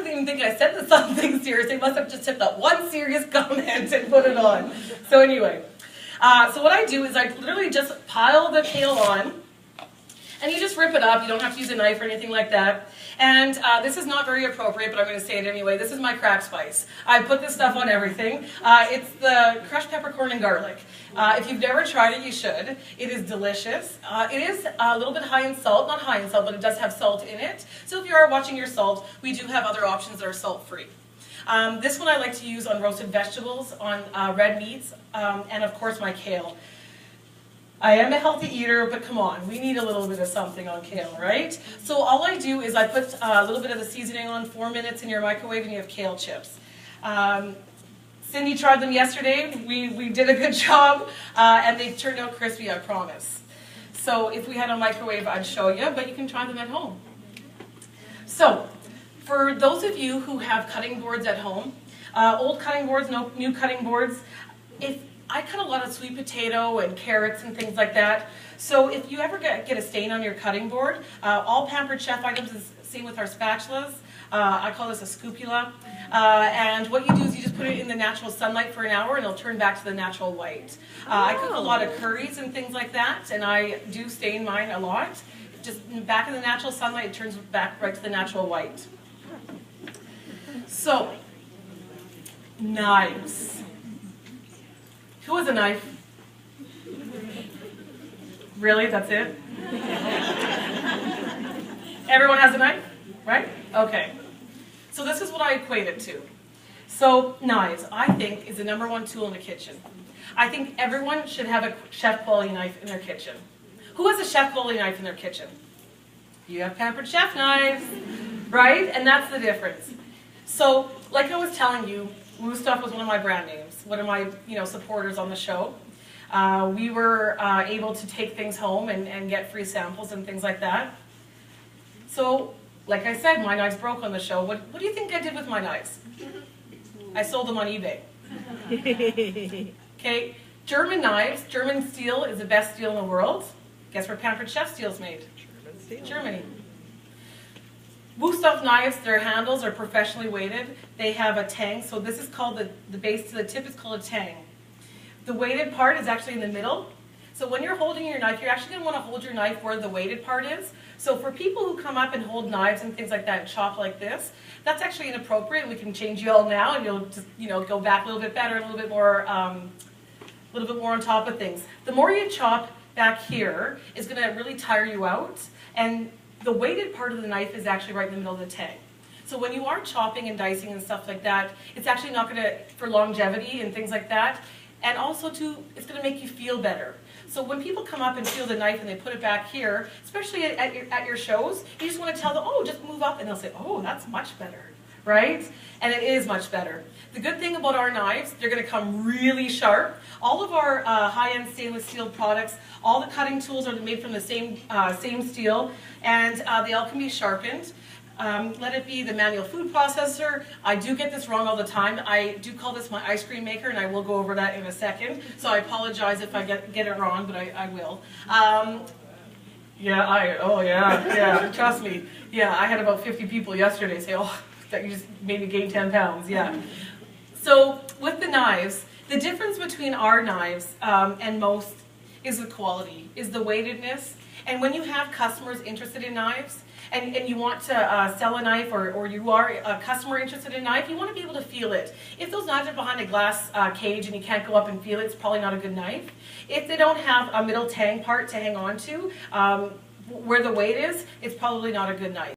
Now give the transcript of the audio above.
doesn't even think I said something serious. They must have just took that one serious comment and put it on. So anyway, so what I do is I literally just pile the kale on, and you just rip it up. You don't have to use a knife or anything like that. And this is not very appropriate, but I'm going to say it anyway. This is my crack spice. I put this stuff on everything. It's the crushed peppercorn and garlic. If you've never tried it, you should. It is delicious. It is a little bit high in salt. Not high in salt, but it does have salt in it. So if you are watching your salt, we do have other options that are salt-free. This one I like to use on roasted vegetables, on red meats, and of course my kale. I am a healthy eater, but come on, we need a little bit of something on kale, right? So all I do is I put a little bit of the seasoning on, 4 minutes in your microwave, and you have kale chips. Cindy tried them yesterday. We did a good job, and they turned out crispy, I promise. So if we had a microwave, I'd show you, but you can try them at home. So for those of you who have cutting boards at home, old cutting boards, no new cutting boards, I cut a lot of sweet potato and carrots and things like that. So if you ever get a stain on your cutting board, all Pampered Chef items is same with our spatulas. I call this a scoopula. And what you do is you just put it in the natural sunlight for an hour and it'll turn back to the natural white. I cook a lot of curries and things like that, and I do stain mine a lot. Just back in the natural sunlight, it turns back right to the natural white. So, knives. Who has a knife? Really? That's it? Everyone has a knife? Right? Okay. So this is what I equate it to. So knives, I think, is the #1 tool in the kitchen. I think everyone should have a chef quality knife in their kitchen. Who has a chef quality knife in their kitchen? You have Pampered Chef knives, right? And that's the difference. So, like I was telling you, Wusthof was one of my brand names, one of my supporters on the show. We were able to take things home and get free samples and things like that. So, like I said, my knives broke on the show. What do you think I did with my knives? I sold them on eBay. Okay, German knives, German steel is the best steel in the world. Guess where Pampered Chef steel's made? Germany. Wusthof knives, their handles are professionally weighted. They have a tang, so this is called the base to the tip is called a tang. The weighted part is actually in the middle. So when you're holding your knife, you're actually going to want to hold your knife where the weighted part is. So for people who come up and hold knives and things like that and chop like this, that's actually inappropriate. We can change you all now, and you'll just go back a little bit better, a little bit more on top of things. The more you chop back here is going to really tire you out, and the weighted part of the knife is actually right in the middle of the tang. So when you are chopping and dicing and stuff like that, it's actually not going to, for longevity and things like that, and also it's going to make you feel better. So when people come up and feel the knife and they put it back here, especially at your shows, you just want to tell them, oh, just move up, and they'll say, oh, that's much better, right? And it is much better. The good thing about our knives, they're going to come really sharp. All of our high-end stainless steel products, all the cutting tools are made from the same steel, and they all can be sharpened. Let it be the manual food processor. I do get this wrong all the time. I do call this my ice cream maker, and I will go over that in a second. So I apologize if I get it wrong, but I will. Yeah, trust me. Yeah, I had about 50 people yesterday say, oh, that you just made me gain 10 pounds, yeah. So with the knives, the difference between our knives and most is the quality, is the weightedness. And when you have customers interested in knives, and you want to sell a knife, or you are a customer interested in a knife, you want to be able to feel it. If those knives are behind a glass cage and you can't go up and feel it, it's probably not a good knife. If they don't have a middle tang part to hang on to, where the weight is, it's probably not a good knife.